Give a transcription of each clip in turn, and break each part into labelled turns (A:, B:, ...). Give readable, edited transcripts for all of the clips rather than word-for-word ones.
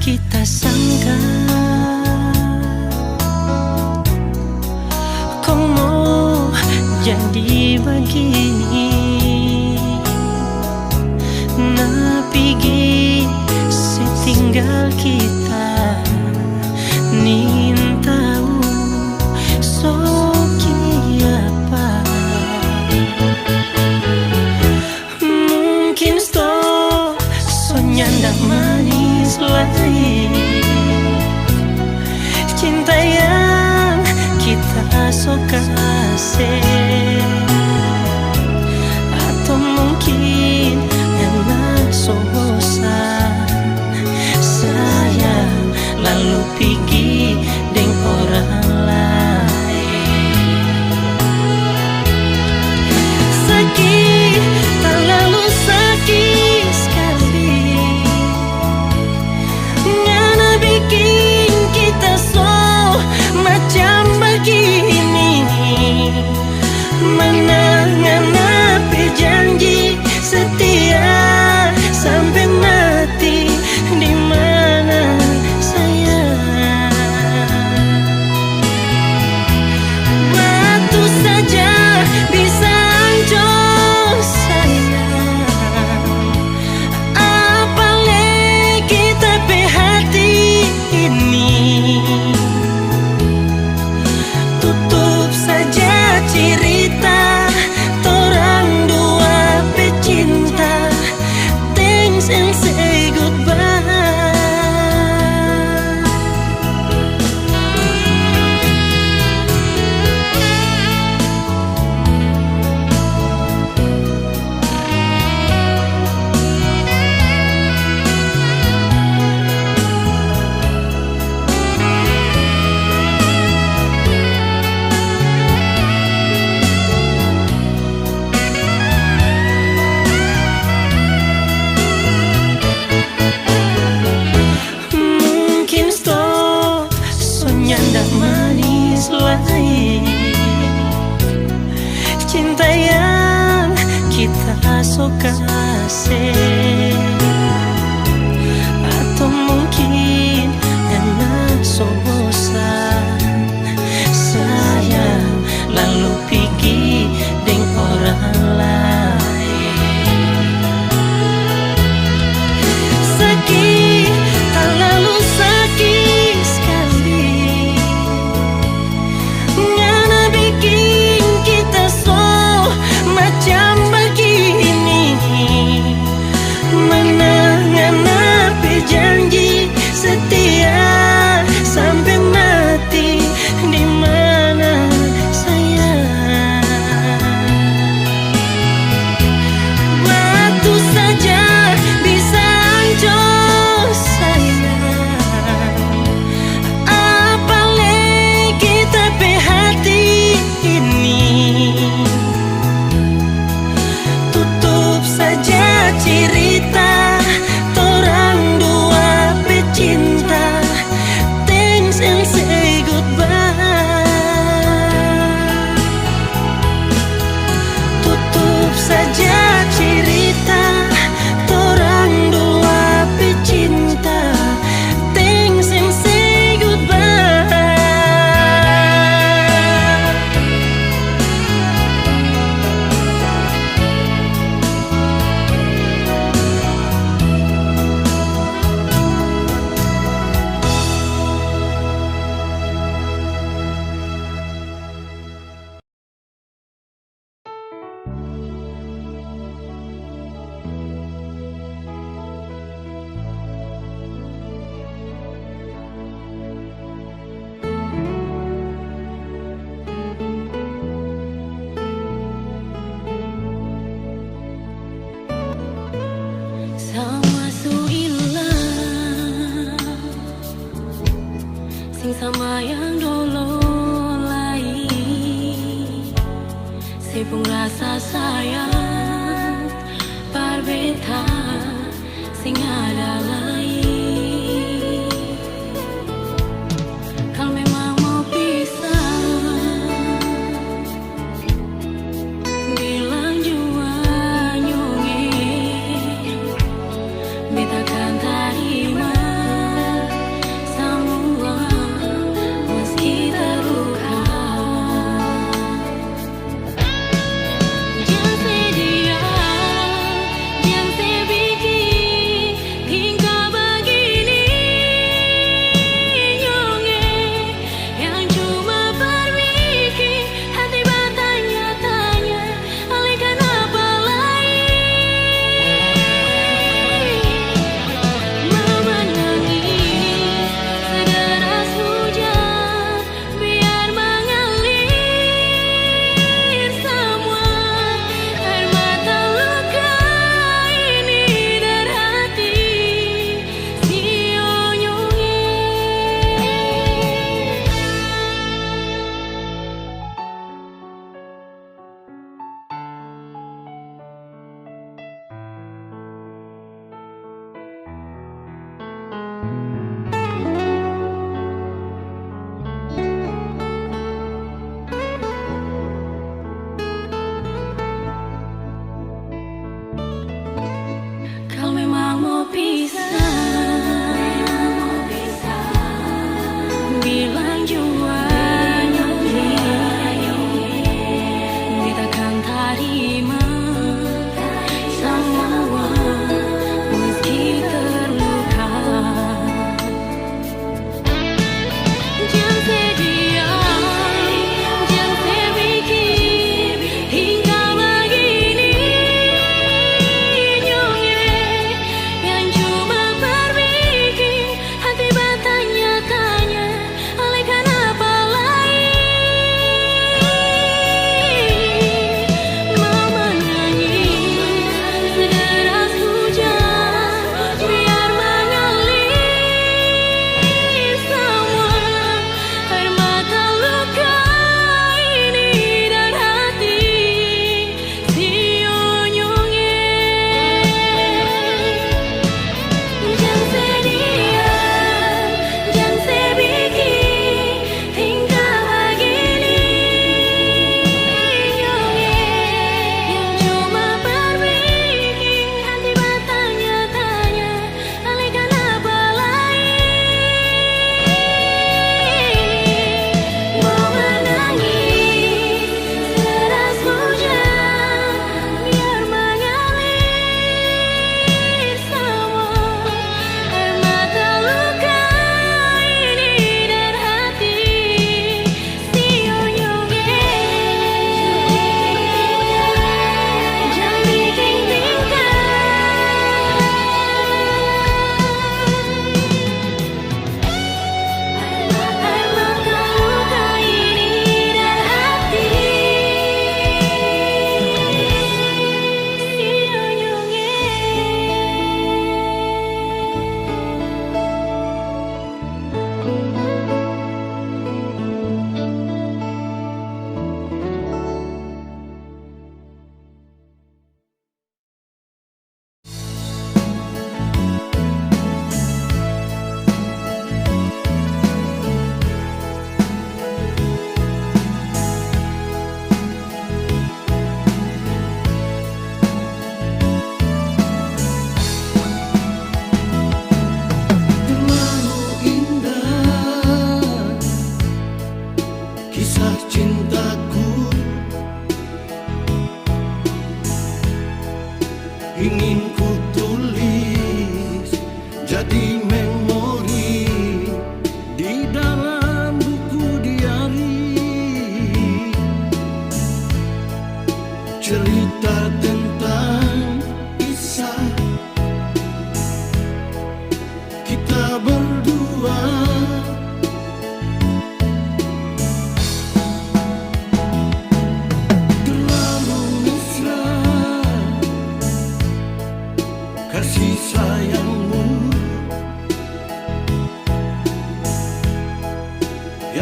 A: kita sangka kau mau jadi begini, napigi setinggal kita nin tahu soki apa mungkin nyanda manis lagi cinta yang kita suka kasih, atau mungkin enak so bosan sayang lalu pergi dengan orang lain. Sakit terlalu sakit sekali, ngana bikin kita so macam begini. Mana ngana berjanji setia sampai mati, di mana sayang? Batu saja bisa hancur sayang, apalagi tapi hati ini. Tutup saja cerita torang dua pecinta, thanks and say goodbye. Mungkin nyanda manis lagi cinta yang kita suka kasih, atau mungkin enak so bosan sayang lalu pergi dengan orang lain. Sakit terlalu sakit sekali, ngana bikin kita so macam begini. Mana ngana berjanji setia sampai mati, di mana sayang? Batu saja bisa hancur sayang, apalagi tapi hati ini. Tutup saja cerita torang dua pecinta, thanks and say goodbye. Tutup saja cerita torang dua pecinta, thanks and say goodbye. Sama suilah sing sama yang dulu lain, sepung rasa sayang berbeda sing ada lain. Kalau memang mau pisah, bilang jua nyungi, beta kan terima.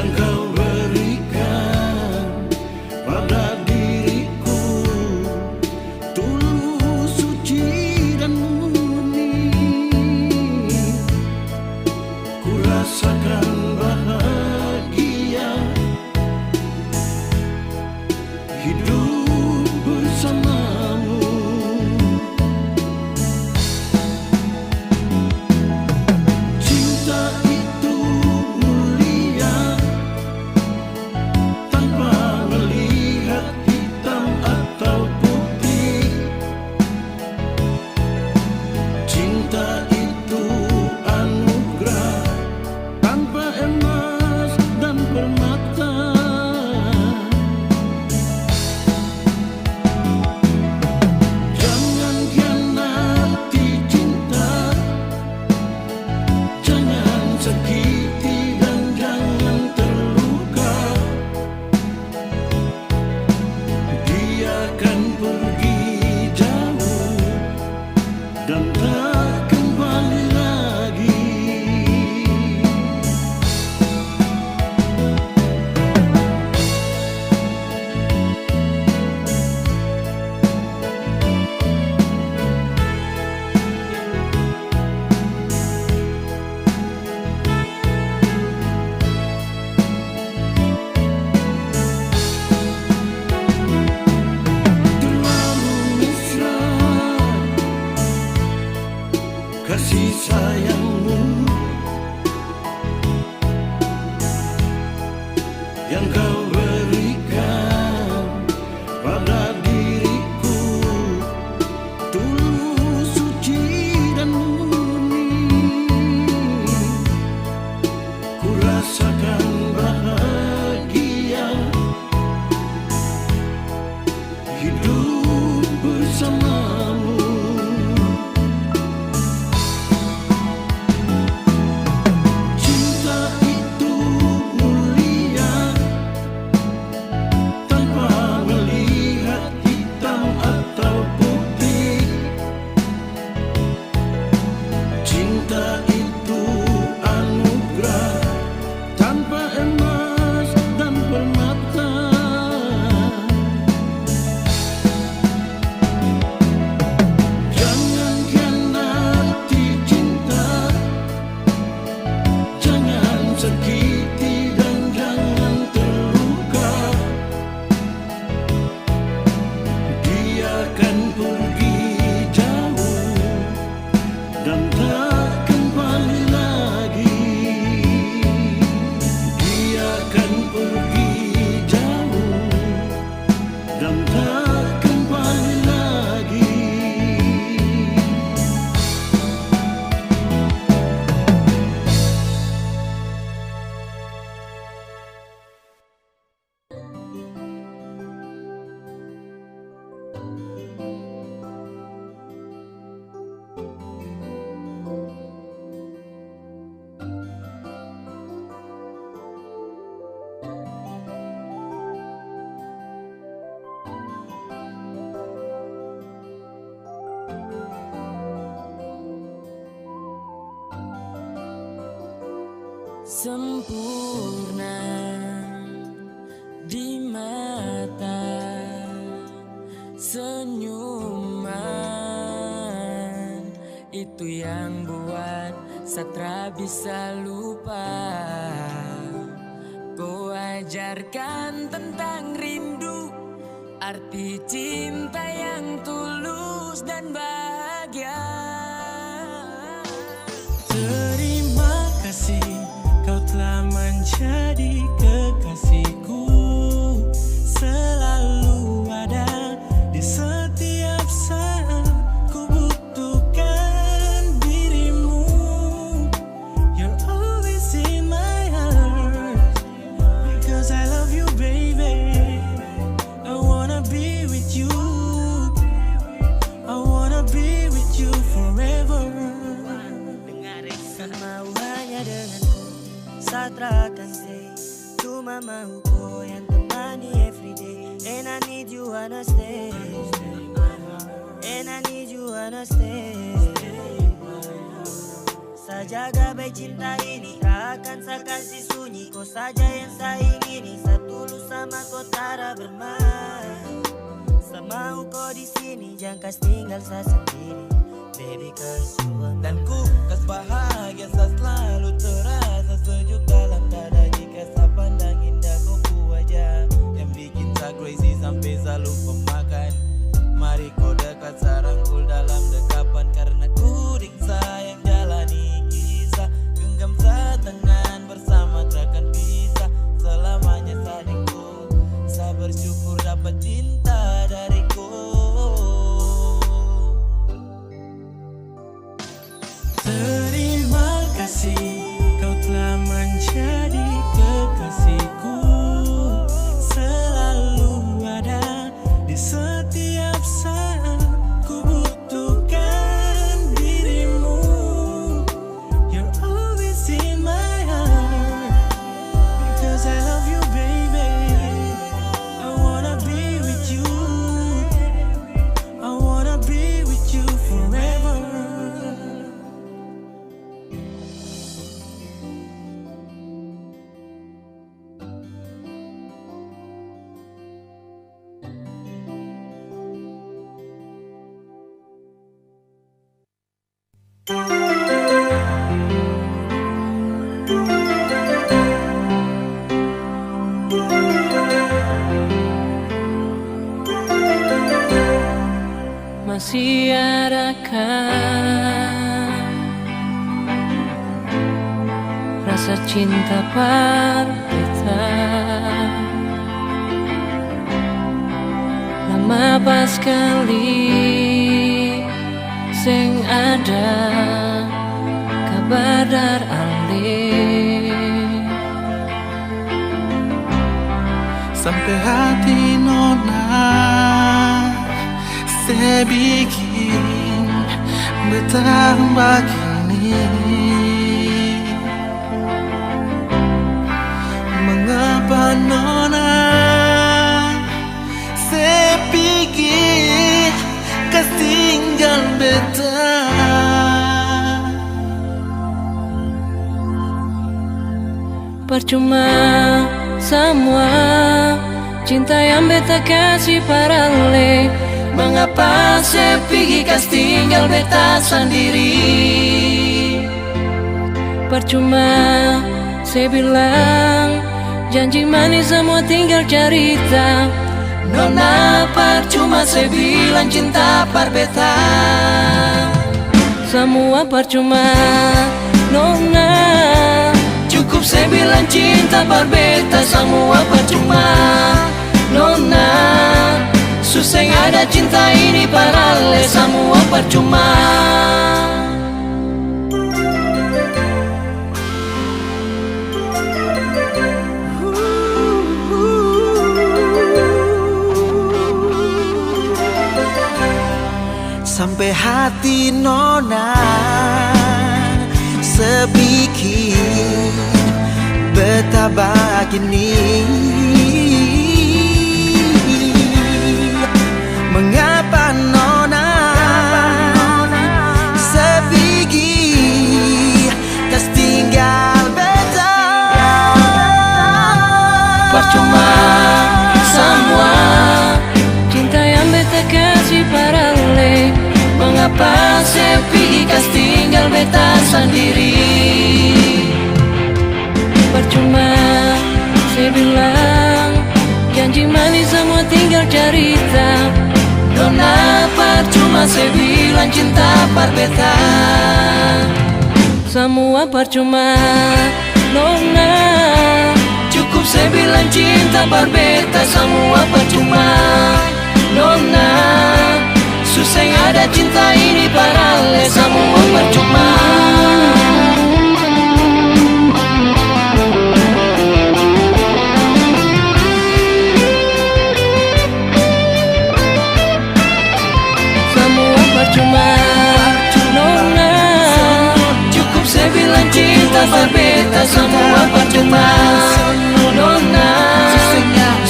B: yang kau berikan pada diriku, tulus, suci dan murni. Ku rasakan bahagia hidup bersamamu. Cinta itu mulia tanpa melihat hitam atau putih. Cinta itu anugerah tanpa emas dan permata. Jangan khianati cinta, jangan sakiti dan jangan terluka. Dia akan pergi jauh dan tak kembali lagi. Terlalu mesra kasih sayangmu yang kau berikan pada diriku, tulus, suci dan murni. Ku rasakan bahagia hidup bersamamu. Cinta itu mulia tanpa melihat hitam atau putih. Cinta itu anugerah tanpa emas dan permata. Jangan khianati cinta, jangan sakiti dan jangan terluka. Dia akan pergi jauh dan tak kembali lagi. Dia akan pergi jauh dan tak kembali lagi.
A: Sempurna di mata, senyuman itu yang buat Satra bisa lupa. Kau ajarkan tentang rindu, arti cinta yang tulus dan bahagia.
C: Terima kasih kau telah menjadi kekasihku, selalu ada di setiap saat ku butuhkan dirimu. You're always in my heart because I love you, baby. I wanna be with you, I wanna be with you forever. Kan mau hanya denganku, Satra akan stay. Cuma mau kau yang temani everyday. And I need you wanna stay, and I need you wanna stay. Sajaga baik cinta ini Takkan saya kasih sunyi, kau saja yang saya ingini. Saya tulus sama kau tara bermain. Saya mau kau di sini, jangan kas tinggal saya sendiri. Baby cause you are
D: Dan ku kas bahagia, saya selalu terasa sejuk dalam dada. Jika saya pandang indah kau wajah yang bikin saya crazy sampai saya lupa makan. Mari kau dekat, saya rangkul dalam dekapan. Karena ku ring sayang jalani kisah. Genggam saya tangan bersama takkan pisah. Selamanya sadingku, saya bersyukur dapat cinta dariku.
B: Terima kasih kau telah menjadi kekasihku. Selalu ada di setiap saat ku butuhkan dirimu. You're always in my heart because I love you baby. I wanna be with you. I wanna be with you forever.
A: Masih adakah rasa cinta berbeda? Lama pas sekali sing ada kabar dar alih.
B: Sampai hati nona saya bikin betambah kini. Mengapa nona saya pikir kas tinggal beta.
A: Percuma semua cinta yang beta kasih parale. Mengapa saya pergi kas tinggal beta sendiri? Percuma saya bilang janji manis semua tinggal cerita. Nona percuma saya bilang cinta par beta. Semua percuma Nona. Cukup saya bilang cinta par beta. Semua percuma Nona. Susah ada cinta ini parale. Semua percuma.
B: Sampai hati nona sebikin betapa gini. Mengapa nona sebigi kas tinggal beta.
A: Percuma semua cinta yang beta kasih parale. Mengapa saya pergi kas tinggal beta sendiri? Percuma saya bilang janji manis semua tinggal cerita. Nona percuma saya bilang cinta par beta. Semua percuma Nona. Cukup saya bilang cinta par beta. Semua percuma Nona. Susah ada cinta ini parale. Semua percuma. Semua percuma Nona. Cukup saya bilang cinta par beta. Semua percuma Nona.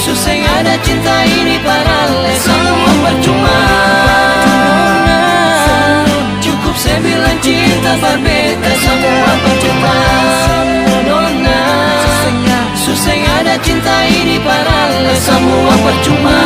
A: Susah ada cinta ini parale. Semua percuma. Saya bilang cinta par beta. Semua percuma. percuma.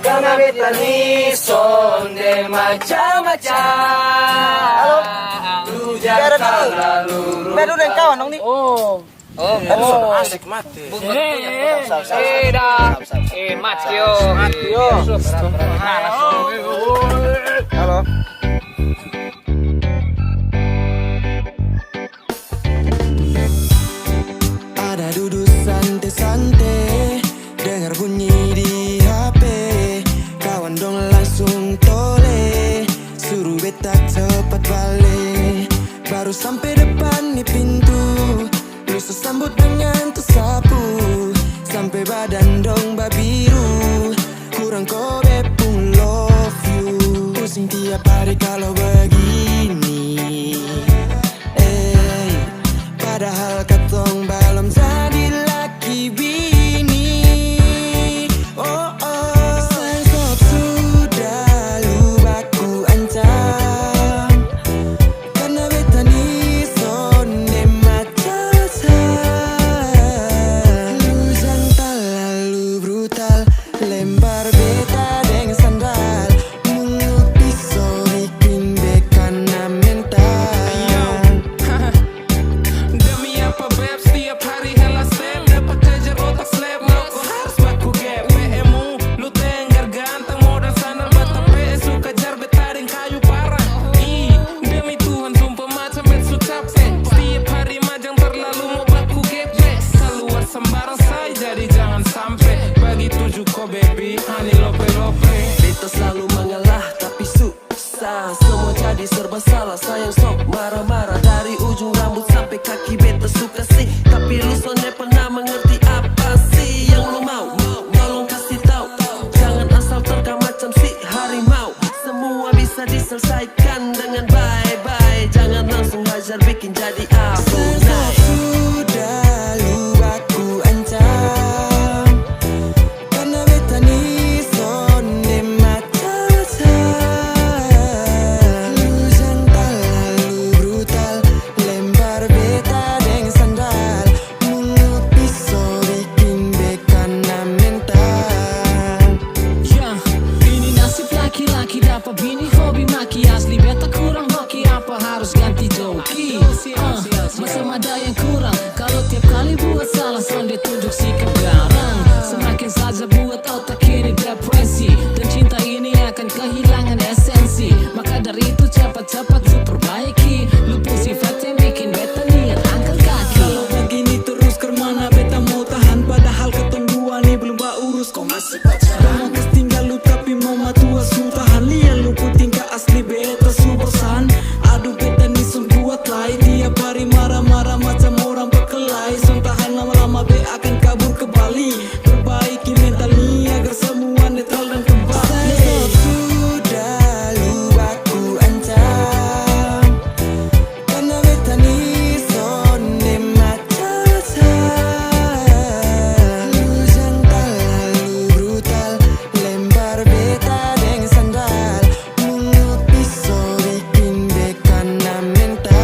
A: Karena beta ni sonde macam-macam. Tujar lalu.
B: Bedu dan kawan dong nih.
A: Asik mati. Matio.
B: Halo. Ada duduk santai-santai, dengar bunyi di HP. Kawan dong langsung tole, suruh beta cepat balik. Baru sampai depan nih pintu, lu sambut dengan tersapu. Sampai badan dong babiru, kurang kobe pun love you. Pusing tiap hari kalau begini. Padahal katong belum jadi laki bini. Oh lempar beta dengan sandal, mungut pisau bikin bekana mental.
E: Demi apa beb, setiap hari hela step, dapat kejar otak slap, mau kau harus baku gap. PMU, lu tenggar ganteng, modal sandal mata PS, suka jar betaring kayu parah. Demi Tuhan sumpah macam bet su capek, setiap hari majang terlalu mau baku gap. Keluar sembarang say, jadi jangan sampai bagi tujuh ko baby, honey lope-lope.
F: Beta selalu mengalah tapi susah, semua jadi serba salah. Sayang sok marah-marah dari ujung rambut sampai kaki. Beta suka sih, tapi lu sonnya pernah mengerti apa sih yang lu mau. Tolong kasih tahu, jangan asal terkam macam si harimau. Semua bisa diselesaikan dengan bye-bye, jangan langsung hajar bikin jadi abu naik.
B: Sudah lu aku ancam, karena beta ni sonde macam-macam. Lu jantan, lu brutal, lempar beta dengan sandal, mungut pisau bikin bekana mental.
G: Ya, ini nasib laki-laki dapat bini hobi maki. Asli beta kurang hoki, apa harus ganti joki? Masa ada yang kurang, kalau tiap kali buat salah sonde tunjuk sikap garang. Semakin saja buat otak ini depresi, dan cinta ini akan kehilangan esensi. Maka dari itu cepat-cepat lu perbaiki, lu pun sifat yang bikin beta niat angkat kaki.
H: Kalau begini terus kemana beta mau tahan, padahal ketungguan ini belum urus. Kau masih pacaran, kas tinggal lu tapi mau matua tahan. Lihat lu pun tingkah asli beta su bosan. Aduh beta ni sun kuat lai, tiap hari marah-marah macam orang berkelahi. Sun tahan lama-lama be akan kabur ke Bali, perbaiki mental ni agar semua netral dan kembali.
B: Sudah lu aku ancam, karena beta ni sonde macam-macam. Lu jantan, lu brutal, lempar beta dengan sandal, mungut pisau bikin bekana mental.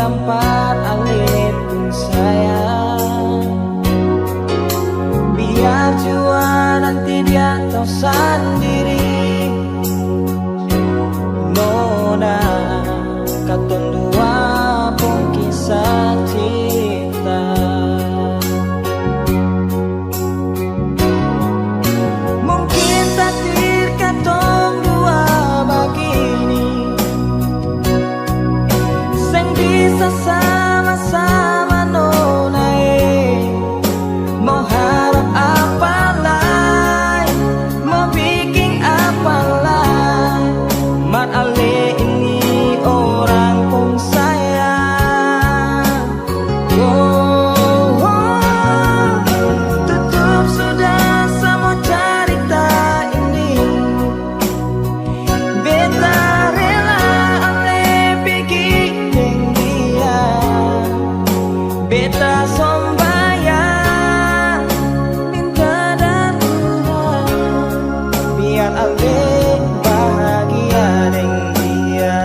C: tempat alit pun sayang. Biar jua nanti dia tahu sendiri, Nona katon dua pun kisah cinta. Mungkin takdir katong dua begini, sing bisa sama-sama Nona mau harap apa lain, mau bikin apa lain, mat ale ini orang pun sayang. Oh, tutup sudah semua cerita ini, beta rela ale bikin dia, beta sombayang minta dan Tuhan, biar ale bahagia dengan dia.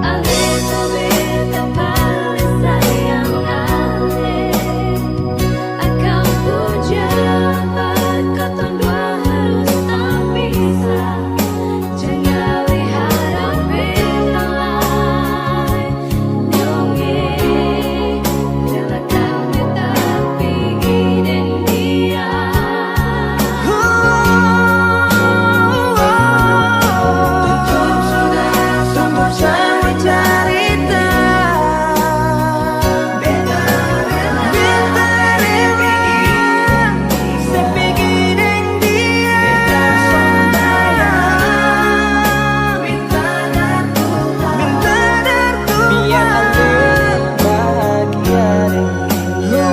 I: Ale tu beta paling sayang ale, akan puja katong dua harus tak bisa. Jangan lihat beta lain, nyonge relakan beta pergi dan dia.
C: Tutup sudah semua cerita, beta rela saya pergi dengan dia. Beta sombayang minta dan Tuhan, biar ale bahagia dengan dia.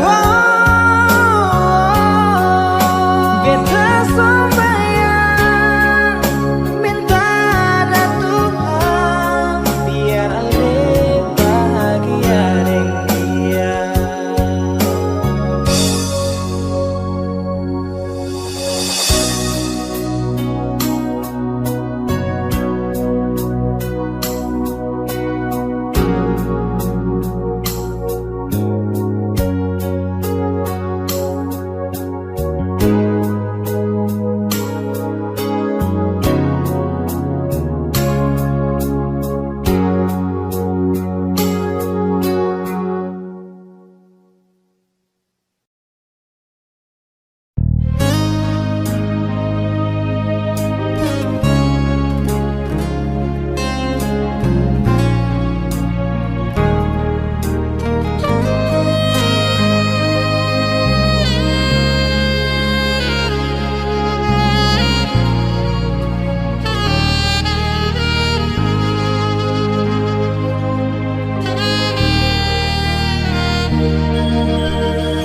C: Beta sombayang minta dan Tuhan, biar ale bahagia dengan dia.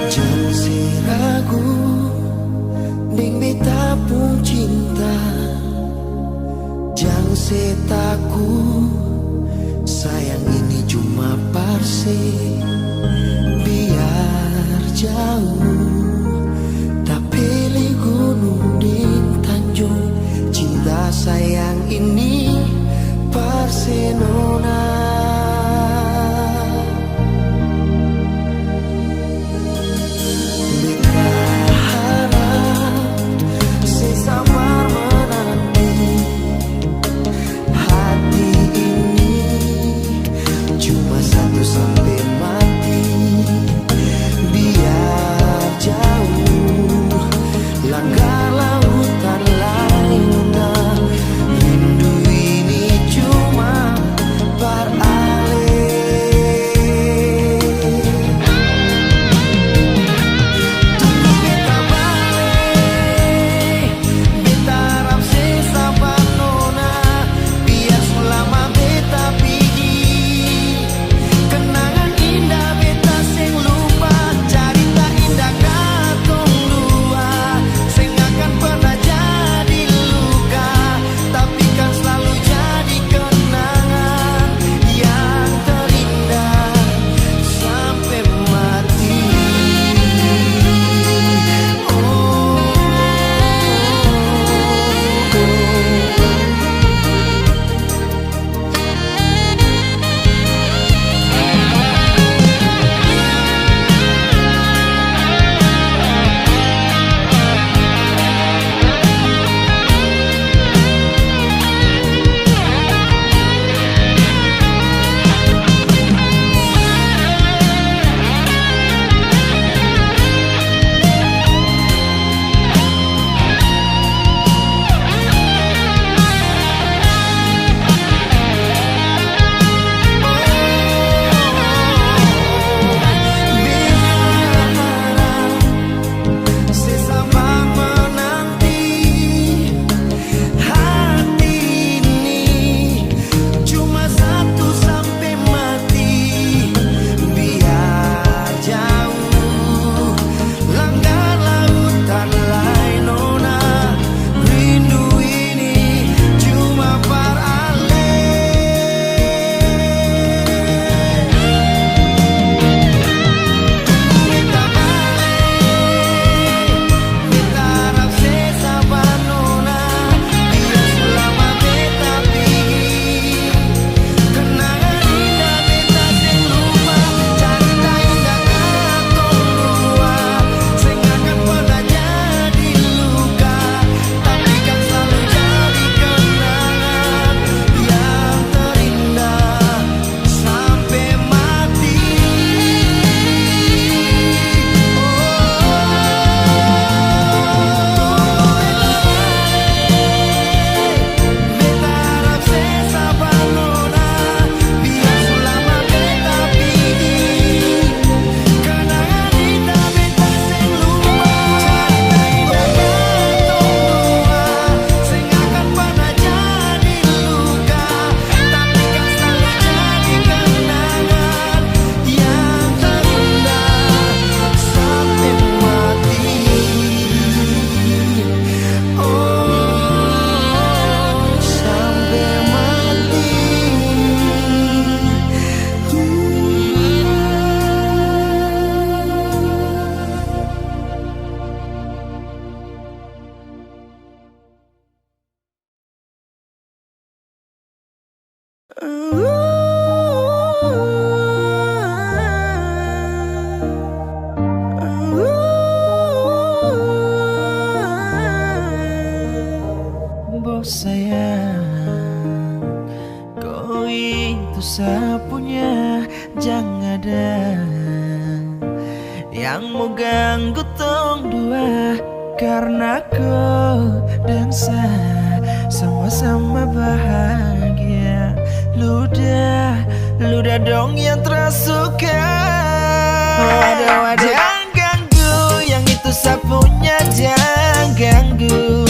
C: Jangan si ragu ning beta pun cinta, jangan si takut, sayang ini cuma parsi. Biar jauh tak pilih gunung din tanjung, cinta sayang ini parsi Nona. Sampai mati, biar
B: sapunya jangan ada yang mau ganggu tong dua, karena kau dan saya sama-sama bahagia. Ludah dong yang tersuka. Jangan ganggu, yang itu sapunya jangan ganggu.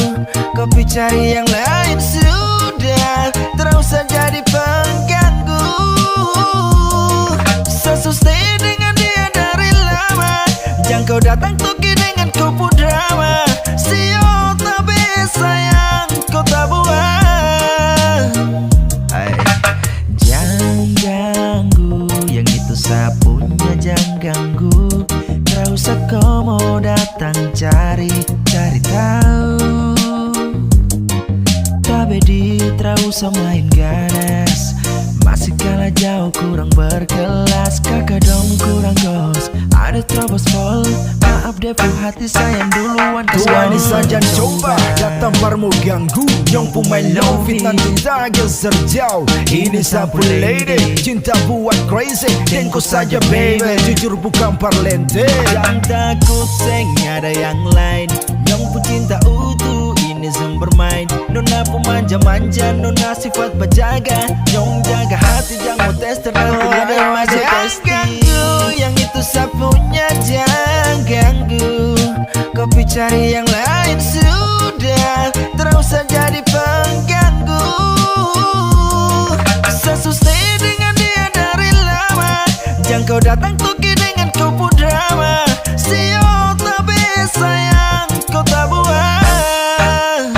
B: Kopi cari yang lain sudah, terus saja jadi pengganggu. Sustain dengan dia dari lama, jangan kau datang tuki dengan kupu drama. Sio tapi sayang kau tak buang. Jangan ganggu, yang itu sapunya jangan ganggu. Tak usah kau mau datang cari tahu. Tapi tak usah main ganas, masih kalah jauh kurang berkelas. Kakak dong kurang gos, ada terobos pol. Maaf deh hati sayang duluan.
J: Tuan saja coba datang parmu ganggu. Nyong pemain low fit nanti tak geser jauh. Ini sapu lady, cinta buat crazy. Tengok saja baby, jujur bukan parlente.
B: Jangan takut seng ada yang lain. Nyong pun cinta utuh, ini sem bermain. Nona pemanja-manja, nona sifat berjaga. Nyong jaga hati, jangan mau tes nanti ada maju tes. Ganggu, yang itu sapunya jangan ganggu. Kopi cari yang lain sudah, terus saja jadi pengganggu. Sustain dengan dia dari lama, jangan kau datang tuki dengan kupu drama. Sio tapi sayang kau tak buang.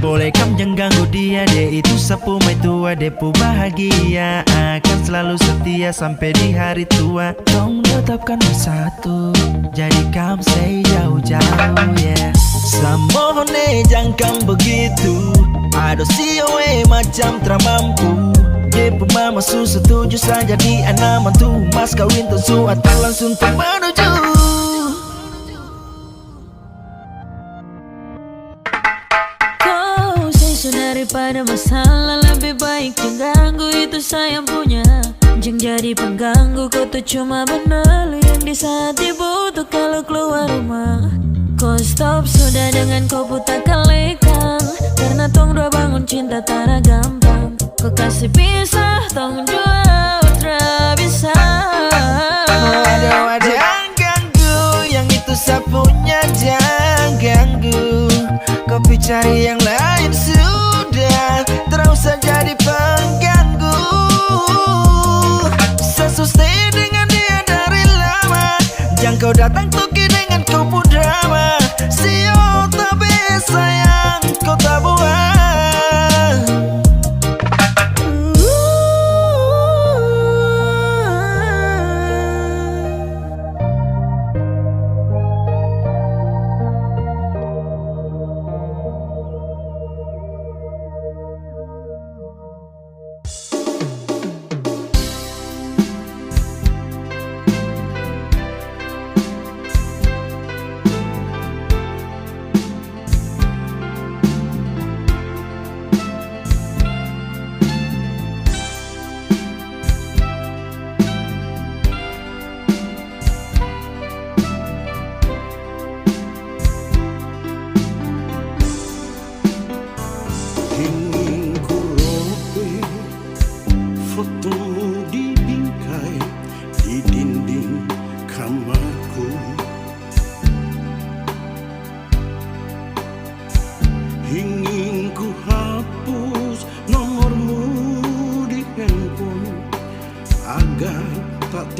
B: Boleh kamu jangan ganggu dia, itu sapu mai tua. Depu bahagia akan selalu setia sampai di hari tua. Tong tetapkan bersatu, jadi kamu say jauh-jauh yeah. Samohone jangan begitu, aduh sioe macam teramampu. Depu mama su setuju saja di anak mantu. Mas kawin tentu atau langsung menuju.
I: Daripada masalah lebih baik jangan ganggu, itu sayang punya. Jangan jadi pengganggu, kau tuh cuma benar yang di saat dibutuh kalau keluar rumah. Kau stop sudah dengan kau buta kalikan, karena tong dua bangun cinta tara gampang. Kau kasih pisah tong dua utra bisa.
B: Jangan ganggu, yang itu sapunya jangan ganggu. Kopi cari yang lain sudah, terus saja jadi pengganggu. Sustain dengan dia dari lama, jangan kau datang tuki dengan kupu drama. Sio tapi sayang kau tak buang.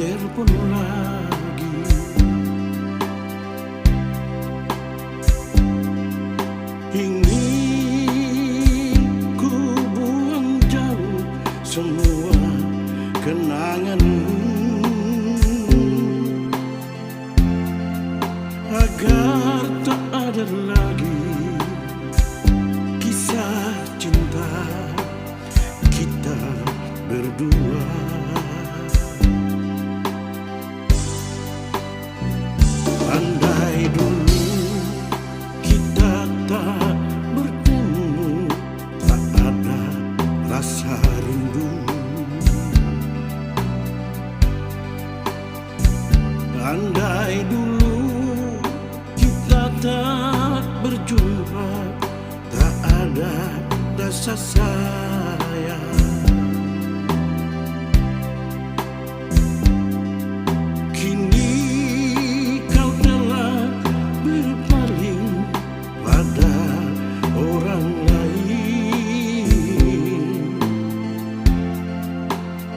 K: telepon lagi. Ingin ku buang jauh semua kenanganmu, agar tak ada lagi kisah cinta kita berdua. Andai dulu kita tak bertemu, tak ada rasa rindu.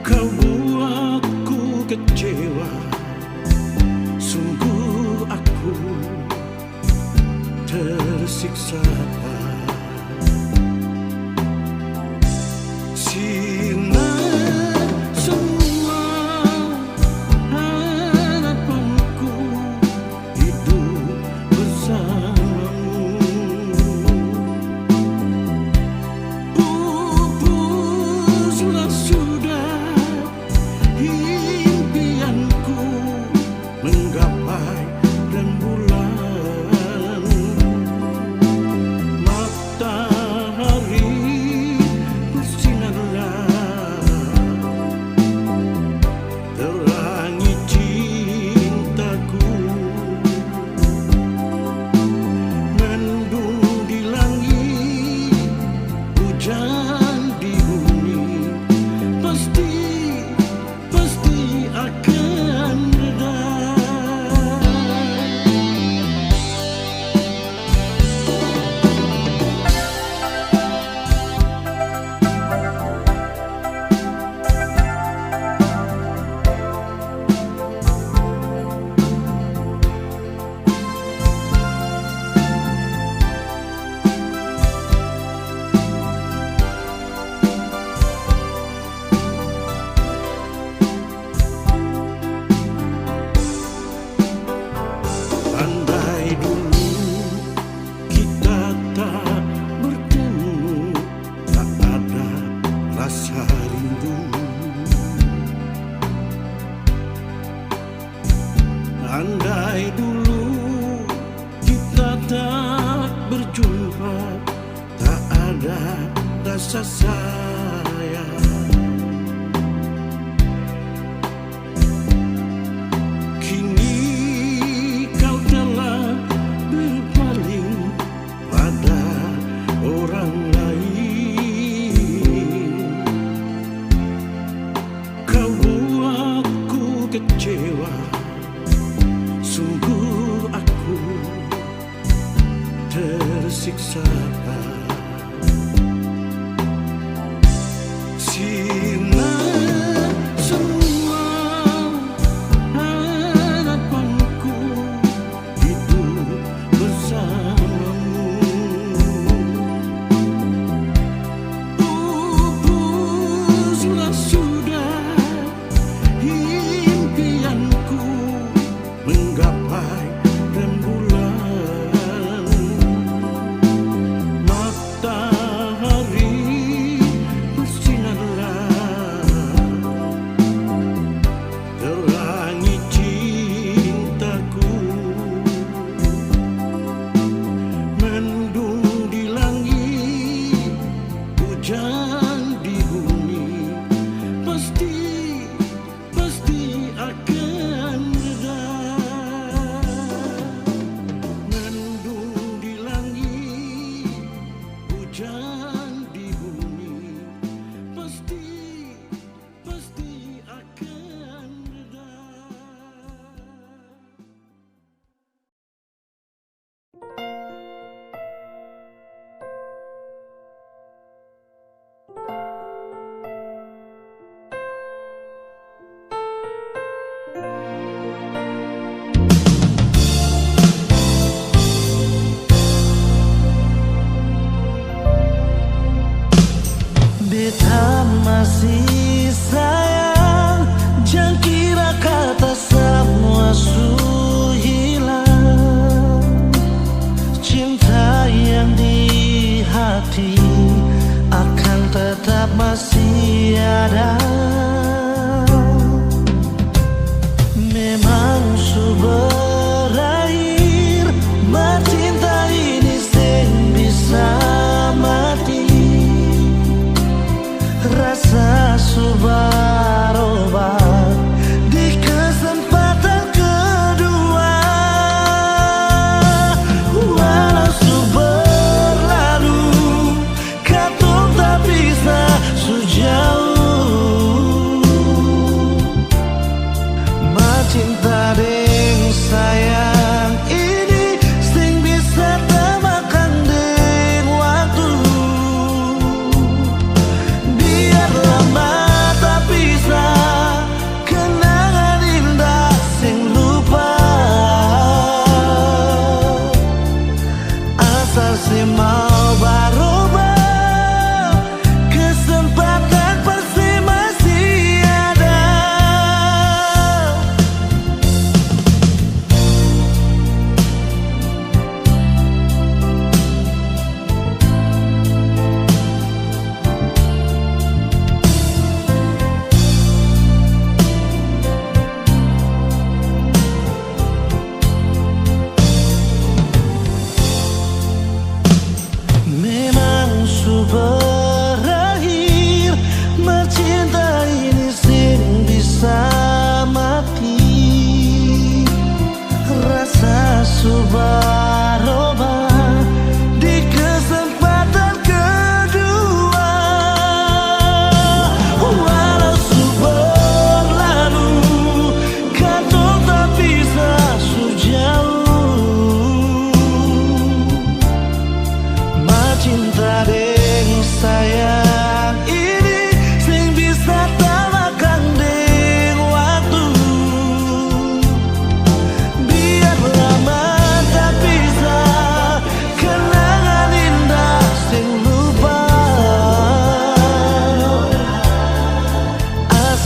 K: Kau buatku kecewa, sungguh aku tersiksa. Sina semua harapanku hidup bersamamu. Pupuslah sudah impianku menggapai rembulan. Matahari bersinarlah, terangi cintaku. Mendung di langit, hujan di bumi, pasti akan reda. Andai dulu kita tak bertemu, tak ada rasa rindu. Andai dulu kita tak berjumpa, tak ada rasa sayang. Kini kau telah berpaling pada orang lain. Kau buatku kecewa, sungguh aku tersiksa. Sina semua harapanku hidup bersamamu. Pupuslah sudah impianku menggapai rembulan. Matahari bersinarlah, terangi cintaku. Mendung di langit, hujan di bumi, pasti akan reda. Mendung di langit, hujan di bumi, pasti akan reda.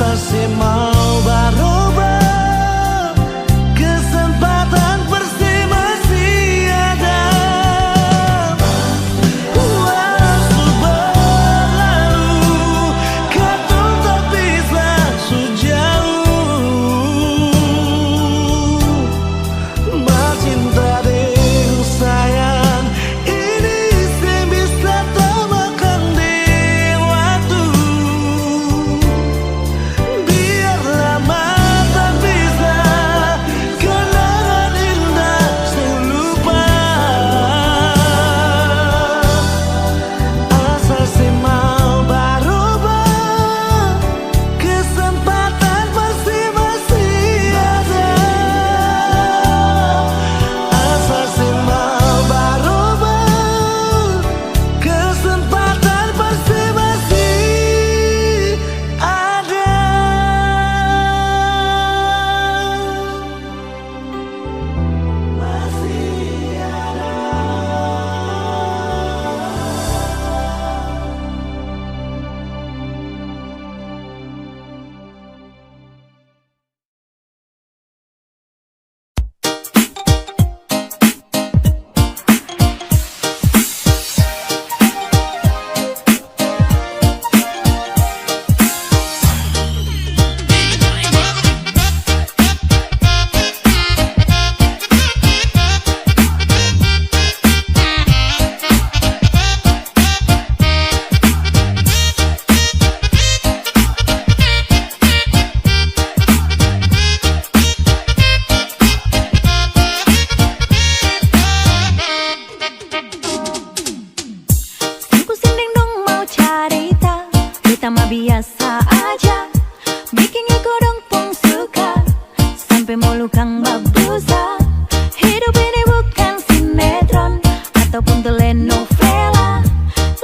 B: Asal si mau berubah, kesempatan pasti masih ada. Waktu berlalu, kata tak bisa sejauh. Bercinta dengan sayang, ini sih bisa termakan di waktu. Biarlah mata bisa kenangan indah saya lupa. Asal si mau berubah, kesempatan pasti masih ada. Asal si mau berubah, kesempatan pasti masih ada.
I: Pusing ding dong mau cerita, kita mah biasa aja. Bikin ego dong pun suka, sampai mulu kang babusa. Hidup ini bukan sinetron ataupun telenovela.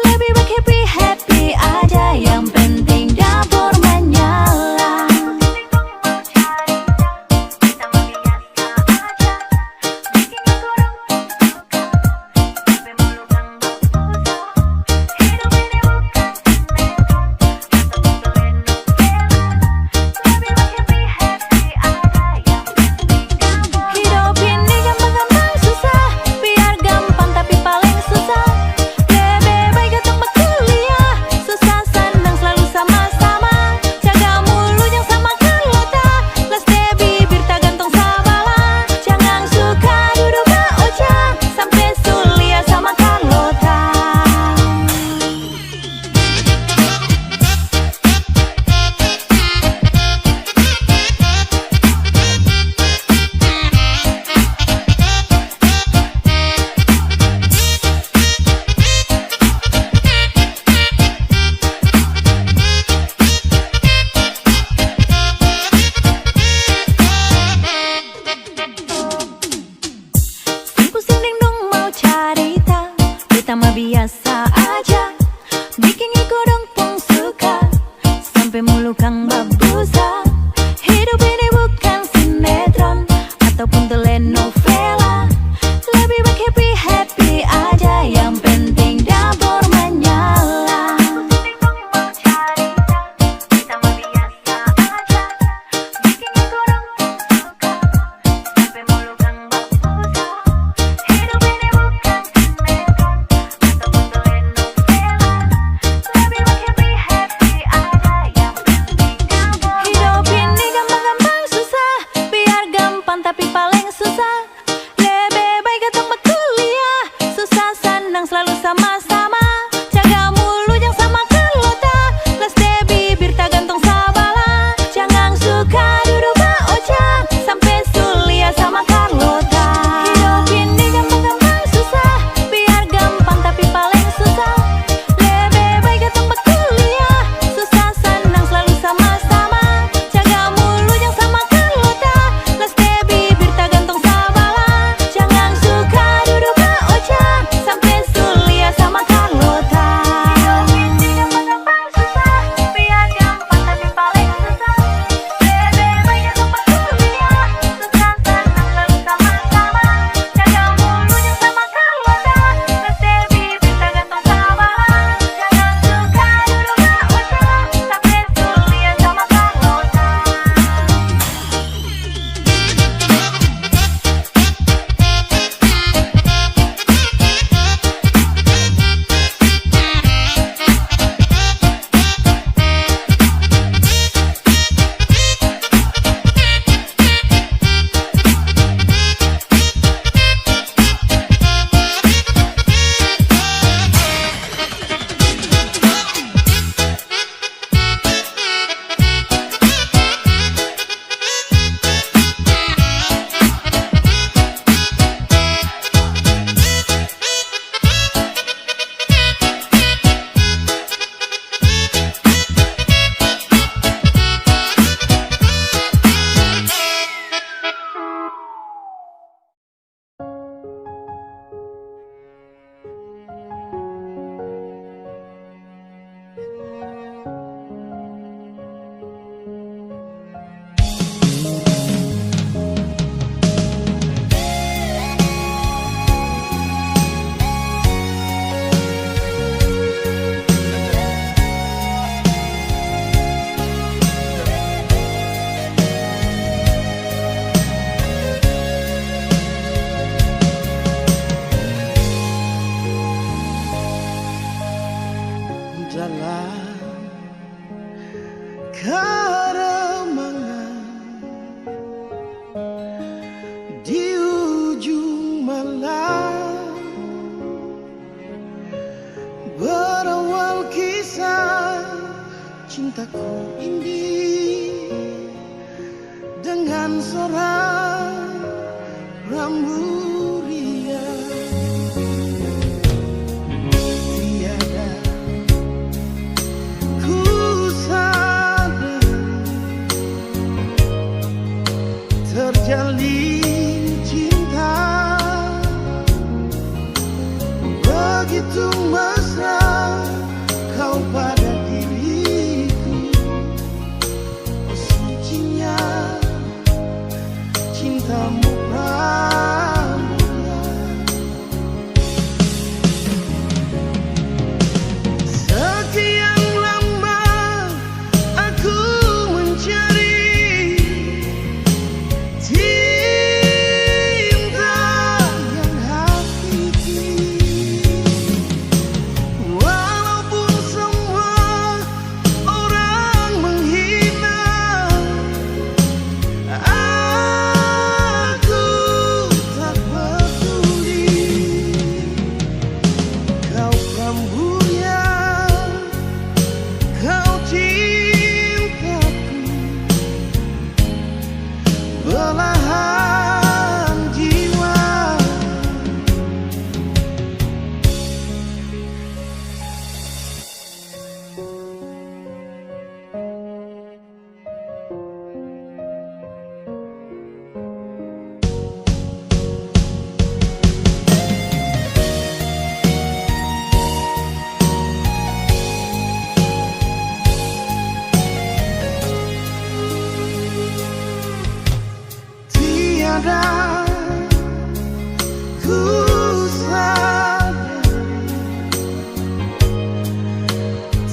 I: Lebih baik happy-happy aja, yang penting dapur menyala. Kita mah biasa aja. Bikin ego dong pun suka, sampai mulu kang babusa. Hidup ini bukan sinetron ataupun telenovela. Lebih baik happy-happy aja, yang penting dapur. Hidup ini gampang-gampang susah, biar gampang tapi paling susah. Lebih baik ganteng berkuliah, susah senang selalu sama-sama. Jaga mulut yang sama kalota, las deh bibir tak gantong sabala. Jangan suka duduk ojak, sampai sulia sama kalota. Pusing ding dong mau cerita, kita mah biasa aja. Bikin ego dong pun suka, sampai mulu kang babusa. Hidup ini bukan sinetron ataupun telenovela. Lebih baik happy-happy aja, yang penting dapur menyala. Pusing dong mau cerita, kita mah biasa aja. Bikin ego dong pun suka, sampai mulu kang babusa. Hidup ini bukan sinetron ataupun telenovela. Lebih baik happy-happy aja, yang penting dapur. Hidup ini gampang-gampang susah, biar gampang tapi paling susah.
K: aku ini dengan seorang rambu riang. Tiada ku sadar terjalin cinta begitu mesra kau pada diriku. Oh, sucinya cintamu pramulia. Sekian lama aku mencari cinta yang hakiki. Walaupun semua orang menghina, aku tak peduli. Kau prambulia, kau cintaku, belahan jiwa. Tiada ku sadari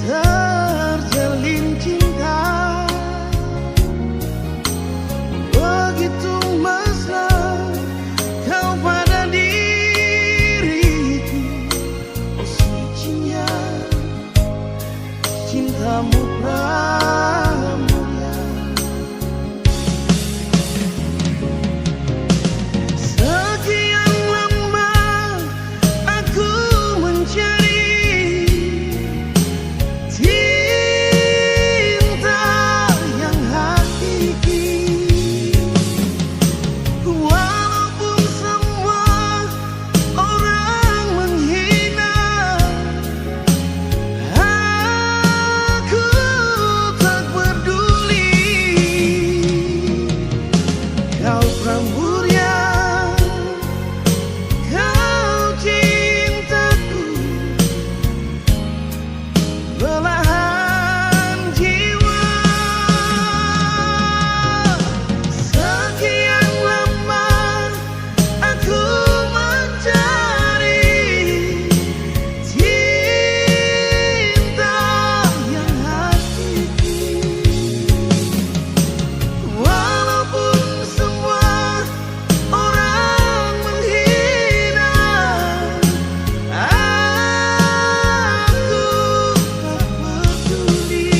K: terjalin cinta begitu mesra kau pada diriku. Oh, sucinya cintamu pramulia. Sekian lama aku mencari cinta yang hakiki. Walaupun semua orang menghina, aku tak peduli. Kau prambulia, kau cintaku, belahan jiwa. Sekian lama aku mencari cinta yang hakiki. Walaupun semua orang menghina, aku tak peduli.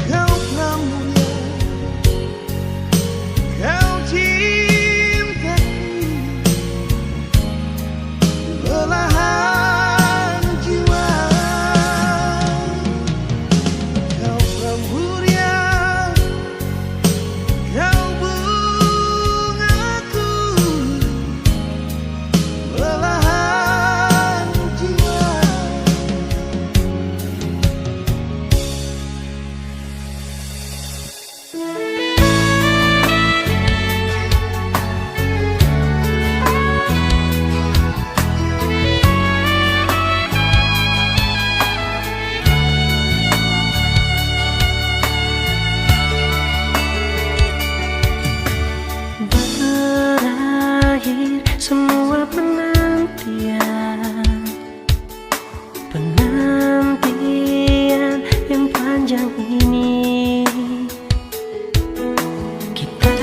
K: Kau pramulia, kau cintaku, belahan jiwa. Kau prambulia, kau bungaku, belahan jiwa.
C: Berakhir semua penantian, penantian yang panjang ini. Kita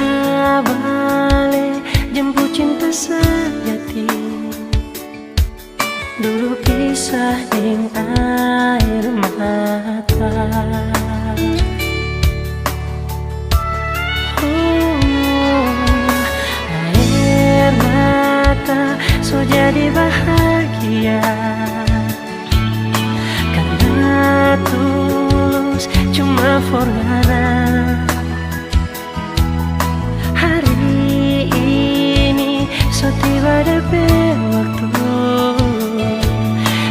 C: balik jemput cinta sejati. Dulu kisah dengan air mata. Air mata so jadi bahagia karena Tuhan forgana. Hari ini so tiba DP waktu,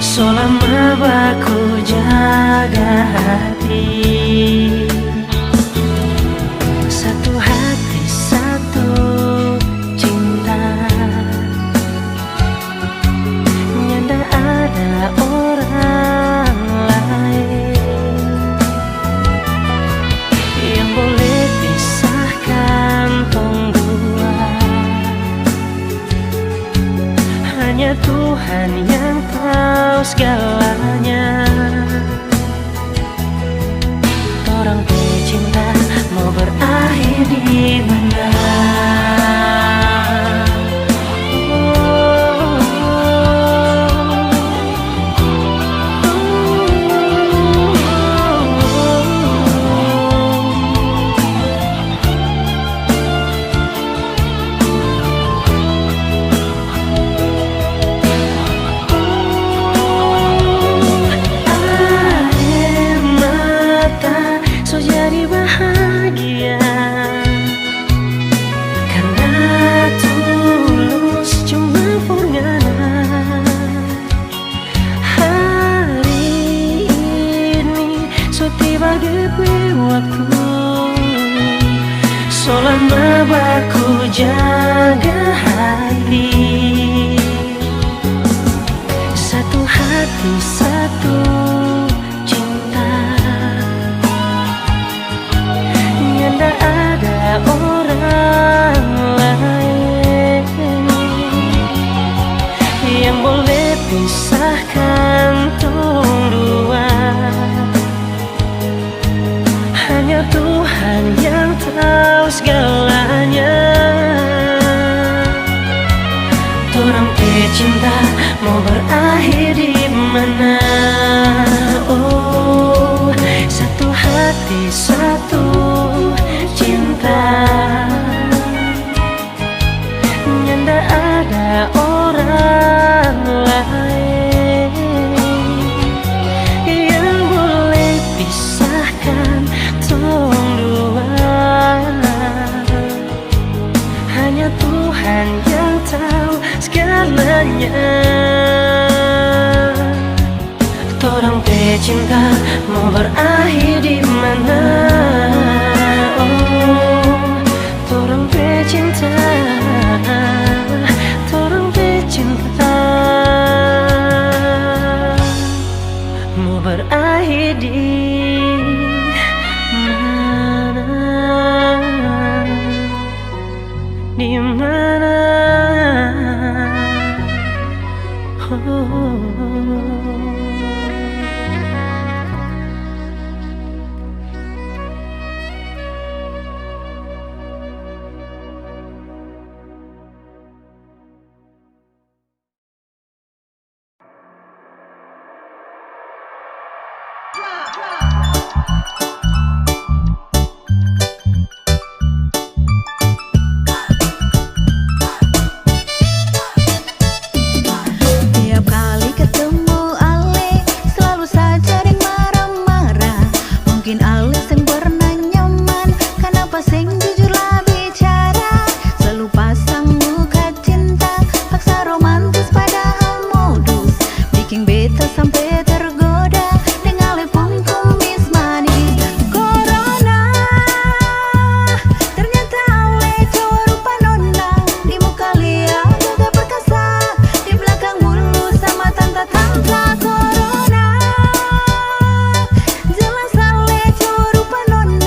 C: selama aku jaga hati. Satu hati, satu cinta, nyanda ada orang lain yang boleh pisahkan tong dua. Hanya Tuhan yang tahu segalanya. Orang cinta mau berakhir di mana? Selama aku jaga hati, satu hati, satu cinta, nyanda ada orang lain yang boleh pisahkan tong dua. Hanya Tuhan yang tahu segalanya. Torang cinta mau berakhir di mana? Oh, satu hati, satu cinta, nyanda ada orang lain yang boleh pisahkan tong dua. Hanya Tuhan yang tahu segalanya. Torang cinta mau berakhir di mana? Oh, torang cinta, torang cinta mau berakhir di di mana?
I: Tiap kali ketemu Ale, selalu saja deng marah-marah. Mungkin Ale seng pernah nyaman, kenapa seng jujur lah bicara. Selalu pasang muka cinta, paksa romantis padahal modus, bikin beta sampai tergoda. Deng Ale pun kumis manis. Corona, ternyata Ale cowok rupa nona. Di muka lia gagah perkasa, di belakang mulus sama tanta-tanta. Corona, jelas Ale cowok rupa nona.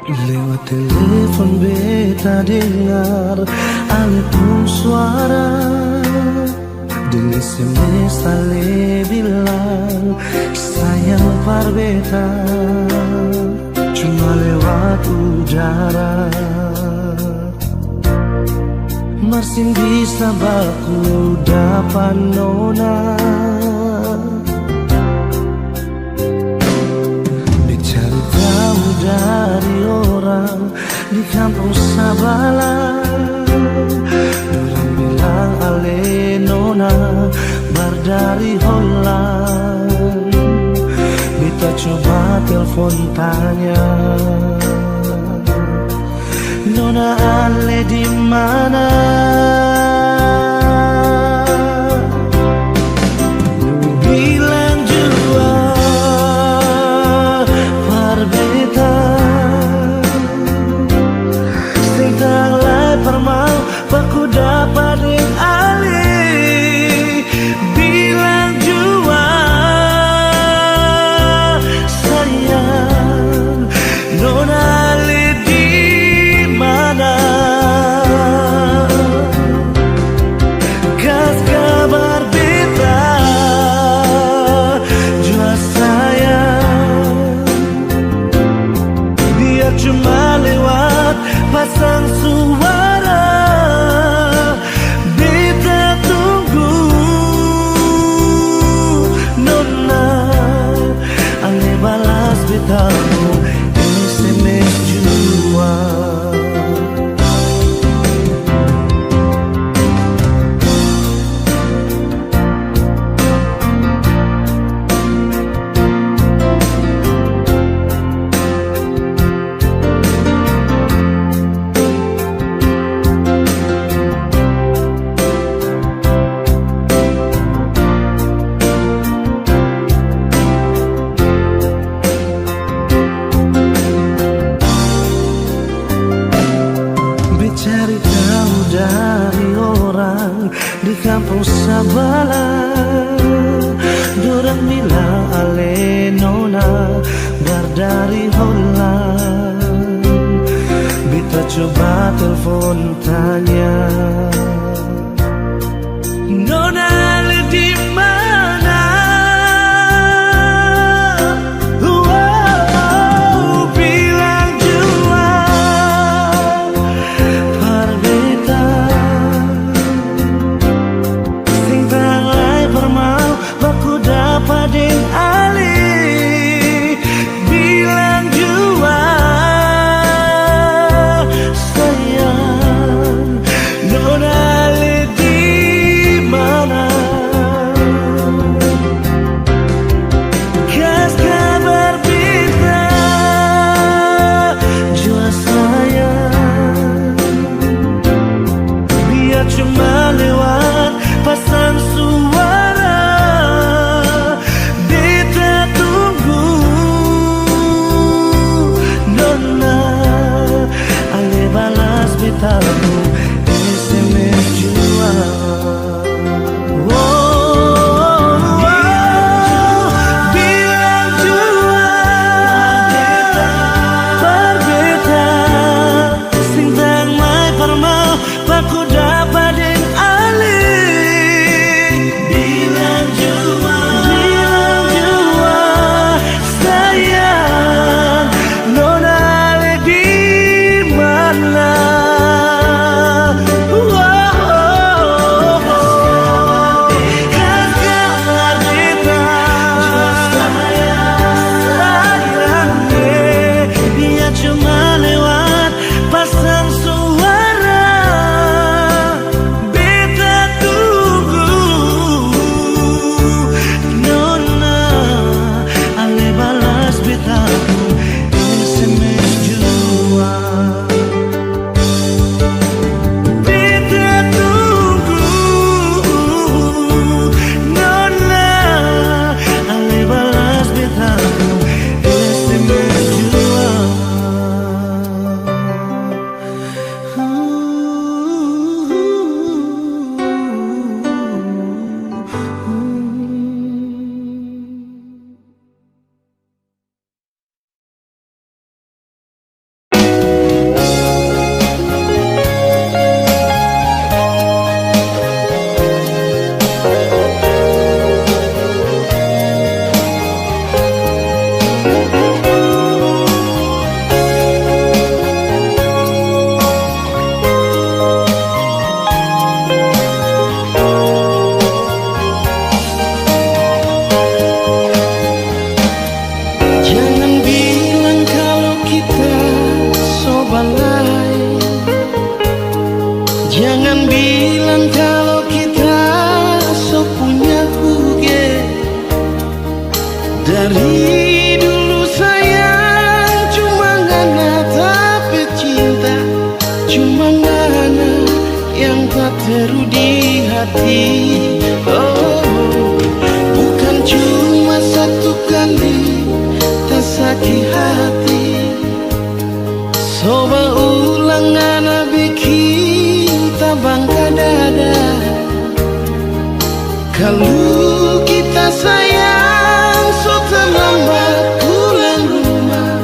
K: Lewat telepon beta dengar alipun suara, di SMS ale bilang sayang par beta, cuma lewat udara. Marsin bisa baku dapat nona, dicari tahu dari orang di kampung Sabala. Orang bilang ale nona bar dari Holland. Beta coba telepon tanya, nona ale di mana? Bilang jua par beta, sing tanglai permau baku dapat ring ali. Bilang jua sayang, nona ale di mana? Gas kabar beta jua sayang, dia cuma lewat pasang suara. Beta tunggu nona ale balas betamu SMS jua. Cari tahu dari orang di kampung Sabala. Dorang bilang ale nona bar dari Holland. Beta coba telepon tanya, nona ale di mana? Bilang jua par beta, sing tanglai permau baku dapat ding ali. Bilang jua sayang, nona Dari dulu sayang cuma ngana tapi cinta, cuma ngana yang tak teru di hati. Oh, bukan cuma satu kali tak sakit hati. Coba ulang ngana bikin tak bangga dada. Kalau kita sayang so terlambat pulang rumah,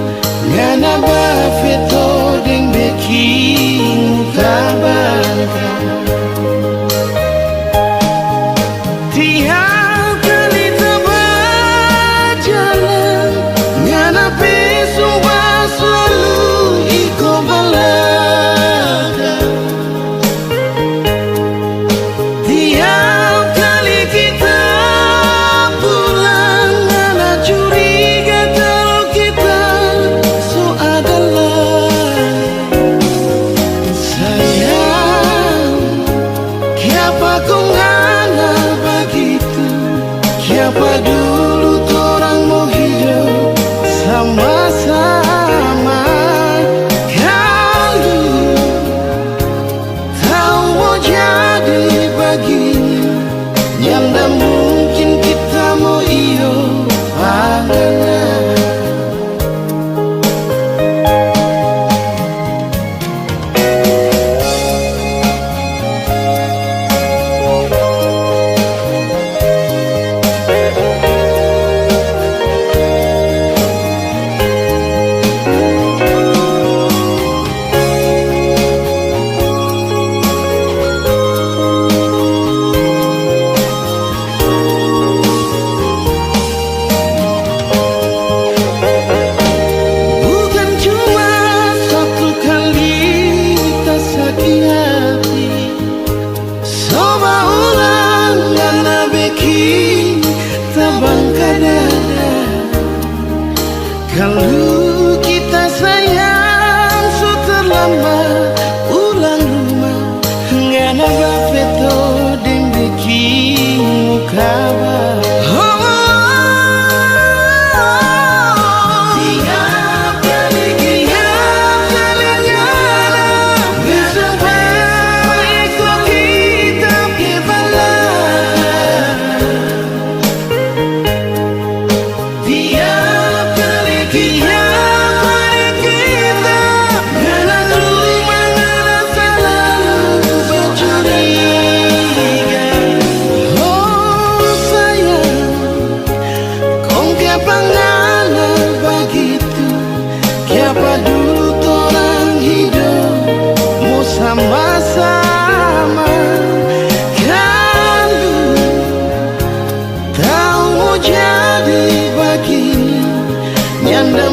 K: ngana bafeto deng bikin muka bangga. Tiap kali tebak jalan, ngana pesumba selalu iko balaga. Tiap kali kita pulang, ngana curiga kalau kita so adalah sayang. Kiapa kau ngana begitu? Kiapa dulu torang mau hidup sama-sama? Kalau tahu mau jadi begini, nyanda mungkin kita mau iyo pandangan. Bukan cuma satu kali tak sakit hati. Coba ulang ngana bikin tak bangga dada. Kalau kita sayang so terlambat pulang rumah, ngana bafeto deng bikin muka bangga. Tiap kali ngana bersampai ikut kita ke balai. Tiap kali kita ngana rumah, ngana selalu bercuriga. Oh sayang, kong kiapa ngana begitu? Kiapa dulu torang hidup mau sama-sama? Kalau tahu mau jadi begini, nyanda